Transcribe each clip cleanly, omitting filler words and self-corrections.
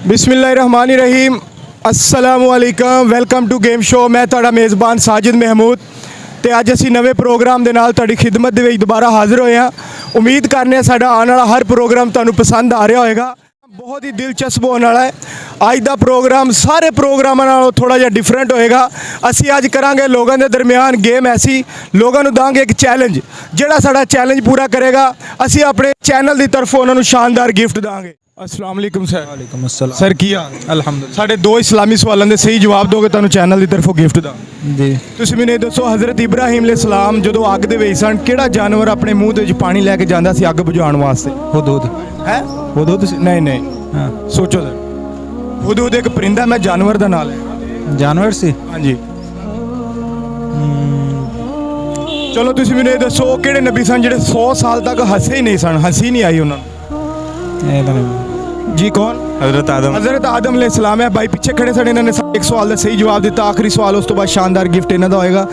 बिस्मिल्लाहिर्रहमानिर्रहीम अस्सलामुअलैकुम welcome to game show. मैं ਤੁਹਾਡਾ ਮੇਜ਼ਬਾਨ ਸਾजिद महमूद ਤੇ ਅੱਜ ਅਸੀਂ ਨਵੇਂ ਪ੍ਰੋਗਰਾਮ ਦੇ ਨਾਲ ਤੁਹਾਡੀ ਖਿਦਮਤ ਦੇ ਵਿੱਚ ਦੁਬਾਰਾ ਹਾਜ਼ਰ ਹੋਏ ਹਾਂ। ਉਮੀਦ ਕਰਨੇ ਸਾਡਾ ਆਉਣ ਵਾਲਾ ਹਰ ਪ੍ਰੋਗਰਾਮ ਤੁਹਾਨੂੰ ਪਸੰਦ ਆ ਰਿਹਾ ਹੋਵੇਗਾ। ਬਹੁਤ ਹੀ ਦਿਲਚਸਪ ਹੋਣ ਵਾਲਾ ਹੈ। ਅੱਜ ਦਾ ਪ੍ਰੋਗਰਾਮ ਸਾਰੇ ਪ੍ਰੋਗਰਾਮਾਂ ਨਾਲੋਂ ਥੋੜਾ ਜਿਹਾ ਡਿਫਰੈਂਟ ਹੋਏਗਾ। ਅਸੀਂ ਅੱਜ ਕਰਾਂਗੇ ਲੋਕਾਂ ਦੇ ਦਰਮਿਆਨ ਗੇਮ ਐਸੀ, ਲੋਕਾਂ ਨੂੰ ਦਾਂਗੇ ਇੱਕ ਚੈਲੰਜ। ਜਿਹੜਾ ਸਾਡਾ ਚੈਲੰਜ ਪੂਰਾ ਕਰੇਗਾ ਅਸੀਂ ਆਪਣੇ ਚੈਨਲ ਦੀ ਤਰਫੋਂ ਉਹਨਾਂ ਨੂੰ ਸ਼ਾਨਦਾਰ ਗਿਫਟ ਦਾਂਗੇ। अस्सलाम वालेकुम सर। वालेकुम अस्सलाम सर की हाल? अल्हम्दुलिल्लाह। साढ़े दो इस्लामी सवालों के सही जवाब दोगे तो चैनल की तरफों गिफ्ट दा जी तुसीं मैनूं दसो हज़रत इब्राहिम अलैहिस्सलाम जो अग दे विच सन किहड़ा जानवर अपने मूँह दे विच पानी लैके जांदा सी अग बुझाउण वास्ते? हुदूद है हुदूद नहीं हाँ सोचो सर। हुदूद एक परिंदा, मैं जानवर दा नाम है। जानवर सी हाँ जी चलो तुसीं मैनूं दसो किहड़े नबी सन जिहड़े 100 साल तक हसे ही नहीं सन, हंसी नहीं आई उन्होंने? जी कौन? हजरत आदम अलैहिस्सलाम है। भाई पीछे खड़े सड़े इन्होंने एक सवाल का सही जवाब दिता। आखिरी सवाल उस तो बाद शानदार गिफ्ट इन्हों का होएगा।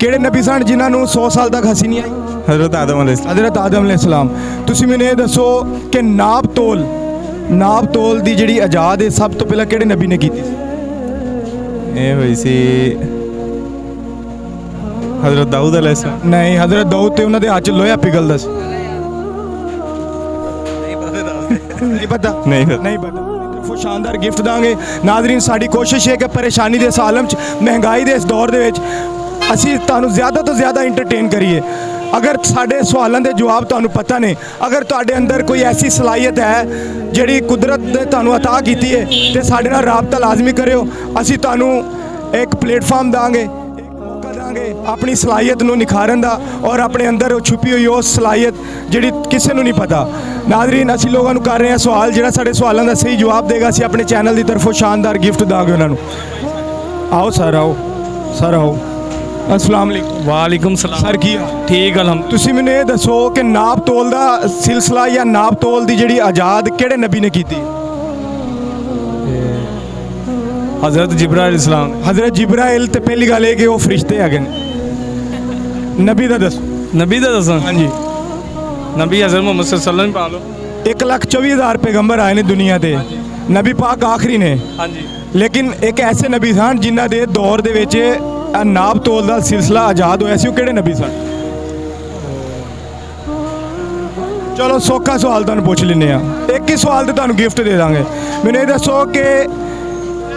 किहड़े नबी सन जिन्होंने 100 साल तक हंसी नहीं आई? हजरत आदम अलैहिस्सलाम। तुसीं मैनूं ये दसो कि नाप तोल की जिहड़ी आजाद है सब तो पहला किहड़े नबी ने की थी? ये हुई सी हजरत दाऊद अलैहिस्सलाम। नहीं, हजरत दाऊद तो उन्होंने हाथ च लोहा पिघलदा सी। नहीं पता वो शानदार गिफ्ट दांगे। नाज़रीन साड़ी कोशिश है कि परेशानी के इस आलम च महंगाई के इस दौर दे विच असीं तुहानूं ज़्यादा तो ज़्यादा इंटरटेन करिए। अगर साढ़े सवालों के जवाब तुहानूं पता ने, अगर तुहाडे अंदर कोई ऐसी सलाहियत है जिहड़ी कुदरत ने तुहानूं अता कीती है तो साडे नाल राबता लाजमी करियो। असीं तुहानूं एक प्लेटफॉर्म दांगे, अपनी सलाहियत नूं निखारन दा और अपने अंदर छुपी हुई उस सलाहियत जिहड़ी किसी नूं नहीं पता। नाज़रीन असीं लोगों नूं कर रहे हैं सवाल, जिहड़ा साडे सवालों का सही जवाब देगा असीं अपने चैनल की तरफों शानदार गिफ्ट दांगे उन्हां नूं। आओ सर, आओ अस्सलाम वालेकुम। वालेकुम सलाम सर की ठीक अलहमद। तुसीं मैनूं ये दसो कि नाप तोल का सिलसिला या नाप तोल की जिहड़ी आजाद किहड़े नबी ने की? हजरत जिब्राइल इस्लाम। हजरत जिब्राइल तो पहली गल है कि वो फरिश्ते है। नबी का दसो। नबी दा दसां? हाँ जी नबी हजरत मोहम्मद सल्लल्लाहु अलैहि वसल्लम पा लो। 1,24,000 पैगंबर आए ने दुनिया ते, नबी पाक आखिरी ने। हाँ जी लेकिन एक ऐसे नबी सन जिन्हां दे दौर दे विच नाप तोल का सिलसिला आजाद होया सी। वो किहड़े नबी सन? चलो सौखा सवाल तुहानूं पुछ लैने आ। एक ही सवाल ते तुहानूं गिफ्ट दे दांगे। मैनूं ये दसो कि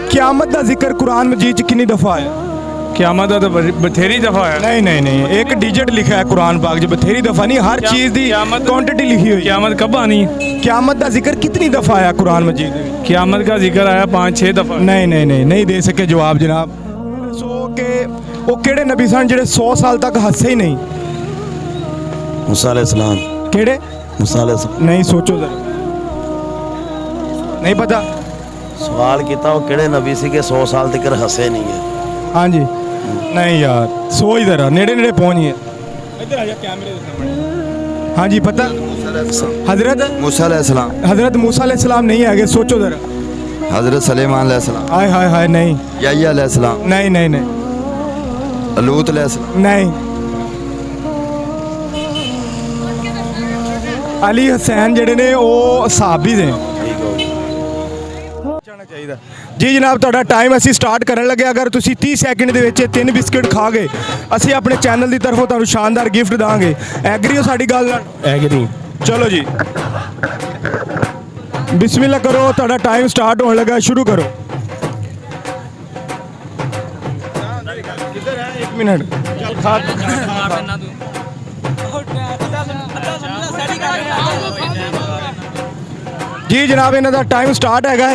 क़यामत का जिक्र कुरान मजीद च कितनी दफ़ा आया? क़यामत दा तो बथेरी दफा है। नहीं एक डिजिट लिखा है कुरान पाक च, बथेरी दफ़ा नहीं, हर चीज़ की क्वांटिटी लिखी हुई। क़यामत कब आनी है? क़यामत का जिक्र कितनी दफ़ा आया कुरान मजीद में? क़यामत का जिक्र आया 5-6 दफा। नहीं दे सके जवाब जनाब। सो के वो किहड़े नबी सन जिहड़े 100 साल तक हसे ही नहीं? मूसा अलैहिस्सलाम। किहड़े? मूसा अलैहिस्सलाम। नहीं सोचो जरा, नहीं पता। सवाल किया वो किहड़े नबी सी के 100 साल तक हसे नहीं है? हाँ जी नहीं यार, सोच जरा, नेड़े पहुँचिए। इधर आ जा कैमरे दे सामने। हाँ जी पता। हजरत मूसा अलैहिस्सलाम। हजरत मूसा अलैहिस्सलाम नहीं है, सोचो जरा। हजरत सलेमान अलैहिस्सलाम। हाय नहीं याह्या अलैहिस्सलाम। नहीं लूत अलैहिस्सलाम। नहीं। अली हुसैन जिहड़े ने वो सहाबी ने। जी जनाब तुहाडा टाइम असी स्टार्ट करन लगे। अगर तुसी 30 सैकेंड दे विच 3 बिस्किट खा गए असी अपने चैनल की तरफों तुहानूं शानदार गिफ्ट दांगे। एग्री हो साडी गल नाल? एग्री। चलो जी बिस्मिल्लाह करो, तुहाडा टाइम स्टार्ट होने लगा, शुरू करो। एक मिनट जी जनाब इन्हां दा टाइम स्टार्ट हैगा।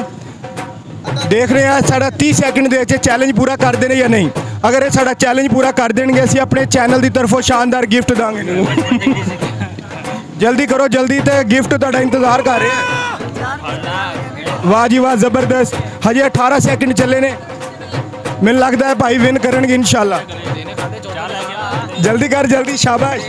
देख रहे हैं साढ़ा 30 सैकेंड के चैलेंज पूरा कर देने या नहीं। अगर ये साढ़ा चैलेंज पूरा कर देंगे असी अपने चैनल की तरफों शानदार गिफ्ट देंगे। जल्दी करो जल्दी, तो गिफ्ट तुहाडा इंतजार कर रहे हैं। वाह जी वाह, जबरदस्त। हजे 18 सैकेंड चले ने, मैनूं लगता है भाई विन करेंगे इंशाल्लाह। जल्दी कर जल्दी, शाबाश।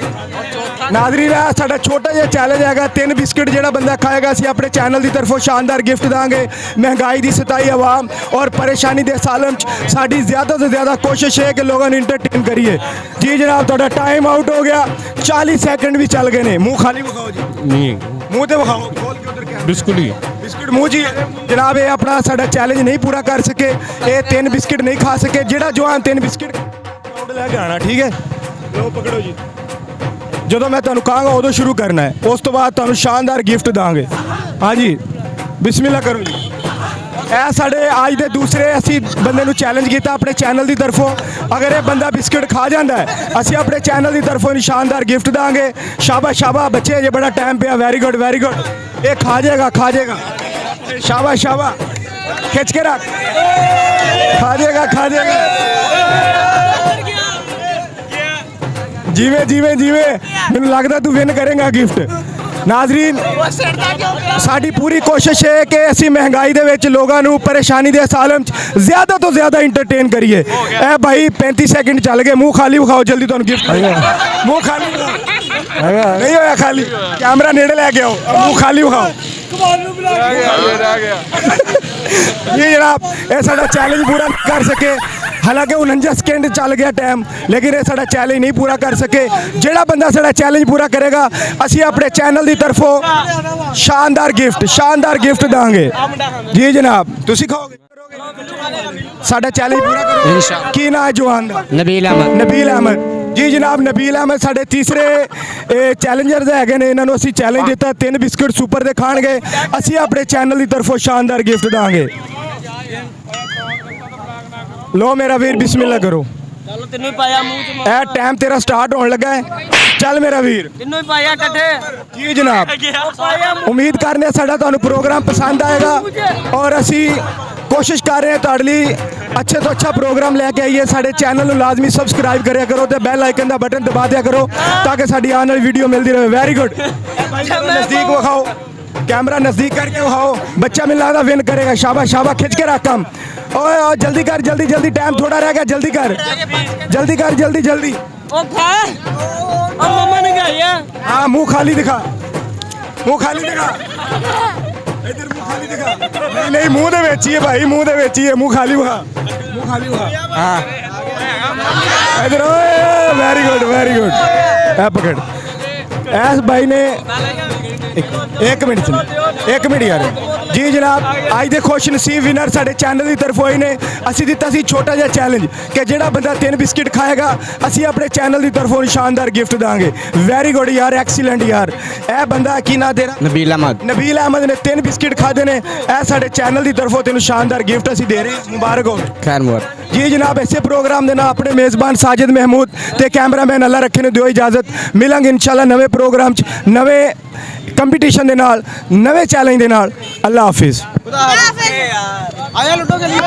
नाज़रीन साडा छोटा जिहा चैलेंज हैगा, 3 बिस्किट जिहड़ा बंदा खाएगा असीं अपने चैनल की तरफों शानदार गिफ्ट देंगे। महंगाई की सताई आवाम और परेशानी के सालम साड़ी ज़्यादा से ज़्यादा कोशिश है कि लोगों को इंटरटेन करिए। जी जनाब तुहाडा टाइम आउट हो गया। 40 सैकेंड भी चल गए ने। मुँह खाली विखाओ जी। नहीं मुँह तो विखाओ, खोल के उधर क्या बिस्कुट ही ਬਿਸਕਿਟ ਮੂੰਹ ਜੀ ਜਨਾਬ ਇਹ ਆਪਣਾ ਸਾਡਾ ਚੈਲੰਜ ਨਹੀਂ ਪੂਰਾ ਕਰ ਸਕੇ ਇਹ 3 ਬਿਸਕਿਟ ਨਹੀਂ ਖਾ ਸਕੇ ਜਿਹੜਾ ਜਵਾਨ 3 ਬਿਸਕਿਟ ਕਾਊਂਟ ਲੈ ਕੇ ਆਣਾ ਠੀਕ ਹੈ ਲੋ ਪਕੜੋ ਜੀ ਜਦੋਂ ਮੈਂ ਤੁਹਾਨੂੰ ਕਹਾਂਗਾ ਉਦੋਂ ਸ਼ੁਰੂ ਕਰਨਾ ਹੈ ਉਸ ਤੋਂ ਬਾਅਦ ਤੁਹਾਨੂੰ ਸ਼ਾਨਦਾਰ ਗਿਫਟ ਦਾਂਗੇ ਹਾਂਜੀ ਬਿਸਮਿਲ੍ਲਾ ਕਰੋ ਜੀ ਇਹ ਸਾਡੇ ਅੱਜ ਦੇ ਦੂਸਰੇ ਅਸੀਂ ਬੰਦੇ ਨੂੰ ਚੈਲੰਜ ਕੀਤਾ ਆਪਣੇ ਚੈਨਲ ਦੀ ਤਰਫੋਂ ਅਗਰ ਇਹ ਬੰਦਾ ਬਿਸਕਿਟ ਖਾ ਜਾਂਦਾ ਹੈ ਅਸੀਂ ਆਪਣੇ ਚੈਨਲ ਦੀ ਤਰਫੋਂ ਇਹਨੂੰ ਸ਼ਾਨਦਾਰ ਗਿਫਟ ਦਾਂਗੇ ਸ਼ਾਬਾਸ਼ ਸ਼ਾਬਾਸ਼ ਬੱਚੇ ਜੇ ਬੜਾ ਟਾਈਮ ਪਿਆ ਵੈਰੀ ਗੁੱਡ ਇਹ ਖਾ ਜਾਏਗਾ ਸ਼ਾਬਾਸ਼ ਸ਼ਾਬਾਸ਼ ਖਿੱਚ ਕੇ ਰੱਖ ਖਾ ਜਾਏਗਾ ਜਿਵੇਂ ਮੈਨੂੰ ਲੱਗਦਾ ਤੂੰ ਵਿਨ ਕਰੇਗਾ ਗਿਫਟ ਨਾਜ਼ਰੀਨ ਸਾਡੀ ਪੂਰੀ ਕੋਸ਼ਿਸ਼ ਹੈ ਕਿ ਅਸੀਂ ਮਹਿੰਗਾਈ ਦੇ ਵਿੱਚ ਲੋਕਾਂ ਨੂੰ ਪਰੇਸ਼ਾਨੀ ਦੇ ਇਸ ਆਲਮ 'ਚ ਜ਼ਿਆਦਾ ਤੋਂ ਜ਼ਿਆਦਾ ਇੰਟਰਟੇਨ ਕਰੀਏ ਇਹ ਭਾਈ 35 ਸੈਕਿੰਡ ਚੱਲ ਗਏ ਮੂੰਹ ਖਾਲੀ ਵਿਖਾਓ ਜਲਦੀ ਤੁਹਾਨੂੰ ਗਿਫਟ ਮੂੰਹ ਖਾਲੀ ਨਹੀਂ ਹੋਇਆ ਖਾਲੀ ਕੈਮਰਾ ਨੇੜੇ ਲੈ ਕੇ ਆਓ ਮੂੰਹ ਖਾਲੀ ਵਿਖਾਓ ਇਹ ਜਨਾਬ ਇਹ ਸਾਡਾ ਚੈਲੰਜ ਪੂਰਾ ਕਰ ਸਕੇ ਹਾਲਾਂਕਿ 49 ਸਕਿੰਟ ਚੱਲ ਗਿਆ ਟਾਈਮ ਲੇਕਿਨ ਇਹ ਸਾਡਾ ਚੈਲੰਜ ਨਹੀਂ ਪੂਰਾ ਕਰ ਸਕੇ ਜਿਹੜਾ ਬੰਦਾ ਸਾਡਾ ਚੈਲੰਜ ਪੂਰਾ ਕਰੇਗਾ ਅਸੀਂ ਆਪਣੇ ਚੈਨਲ ਦੀ ਤਰਫੋਂ ਸ਼ਾਨਦਾਰ ਗਿਫਟ ਦਾਂਗੇ ਜੀ ਜਨਾਬ ਤੁਸੀਂ ਖਾਓਗੇ ਸਾਡਾ ਚੈਲੰਜ ਪੂਰਾ ਕਰੋ ਕੀ ਨਾਂ ਹੈ ਜਵਾਨ ਦਾ ਨਬੀਲ ਅਹਿਮਦ ਜੀ ਜਨਾਬ ਨਬੀਲ ਅਹਿਮਦ ਸਾਡੇ ਤੀਸਰੇ ਚੈਲੰਜਰਸ ਹੈਗੇ ਨੇ ਇਹਨਾਂ ਨੂੰ ਅਸੀਂ ਚੈਲੰਜ ਦਿੱਤਾ 3 ਬਿਸਕੁਟ ਸੁਪਰ ਦੇ ਖਾਣਗੇ ਅਸੀਂ ਆਪਣੇ ਚੈਨਲ ਦੀ ਤਰਫੋਂ ਸ਼ਾਨਦਾਰ ਗਿਫਟ ਦਾਂਗੇ ਲੋ ਮੇਰਾ ਵੀਰ ਬਿਸਮਿਲ੍ਲਾ ਕਰੋ ਚਲੋ ਤੈਨੂੰ ਹੀ ਪਾਇਆ ਮੂੰਹ ਚ ਇਹ ਟਾਈਮ ਤੇਰਾ ਸਟਾਰਟ ਹੋਣ ਲੱਗਾ ਹੈ ਚੱਲ ਮੇਰਾ ਵੀਰ ਤੈਨੂੰ ਹੀ ਪਾਇਆ ਇਕੱਠੇ ਜੀ ਜਨਾਬ ਪਾਇਆ ਉਮੀਦ ਕਰਨੇ ਸਾਡਾ ਤੁਹਾਨੂੰ ਪ੍ਰੋਗਰਾਮ ਪਸੰਦ ਆਏਗਾ ਔਰ ਅਸੀਂ ਕੋਸ਼ਿਸ਼ ਕਰ ਰਹੇ ਹਾਂ ਤੁਹਾਡੇ ਲਈ ਅੱਛੇ ਤੋਂ ਅੱਛਾ ਪ੍ਰੋਗਰਾਮ ਲੈ ਕੇ ਆਈਏ ਸਾਡੇ ਚੈਨਲ ਨੂੰ ਲਾਜ਼ਮੀ ਸਬਸਕ੍ਰਾਈਬ ਕਰਿਆ ਕਰੋ ਤੇ ਬੈਲ ਆਈਕਨ ਦਾ ਬਟਨ ਦਬਾ ਦਿਆ ਕਰੋ ਤਾਂ ਕਿ ਸਾਡੀ ਆਉਣ ਵਾਲੀ ਵੀਡੀਓ ਮਿਲਦੀ ਰਹੇ ਵੈਰੀ ਗੁੱਡ ਨਜ਼ਦੀਕ ਵਿਖਾਓ कैमरा नजदीक करके खाओ बच्चा मिल रहा था विन करेगा शाबाश खिंच के रख कम ओए जल्दी कर जल्दी टाइम थोड़ा रह गया जल्दी ओ खा ओ मम्मा ने खाया हाँ मुंह खाली दिखा इधर मुंह खाली दिखा नहीं मुंह दे बेची है भाई मुंह दे बेची है मुंह खाली विखा हाँ इधर वेरी गुड ऐ पकड़ ऐस भाई ने एक मिनट यार जी जनाब आज दे खुश नसीब विनर साडे चैनल की तरफ होए ने असी दिता सी छोटा जिहा चैलेंज कि जेड़ा बंदा 3 बिस्किट खाएगा असी अपने चैनल की तरफों शानदार गिफ्ट देंगे वेरी गुड यार एक्सीलेंट यार ए बंदा की ना तेरा नबील अहमद ने 3 बिस्किट खादे ने ए साडे चैनल की तरफों तेन शानदार गिफ्ट असी दे रहे हैं मुबारक हो खैर मुबारक जी जनाब ऐसे प्रोग्राम देना अपने मेज़बान साजिद महमूद ते कैमरामैन अल्लाह रखे ने दिओ इजाजत मिलांगे इंशाल्लाह नवे प्रोग्राम च नवे कंपटीशन दे नाल नवे चैलेंज दे नाल अल्लाह हाफिज आया लूडो के लिए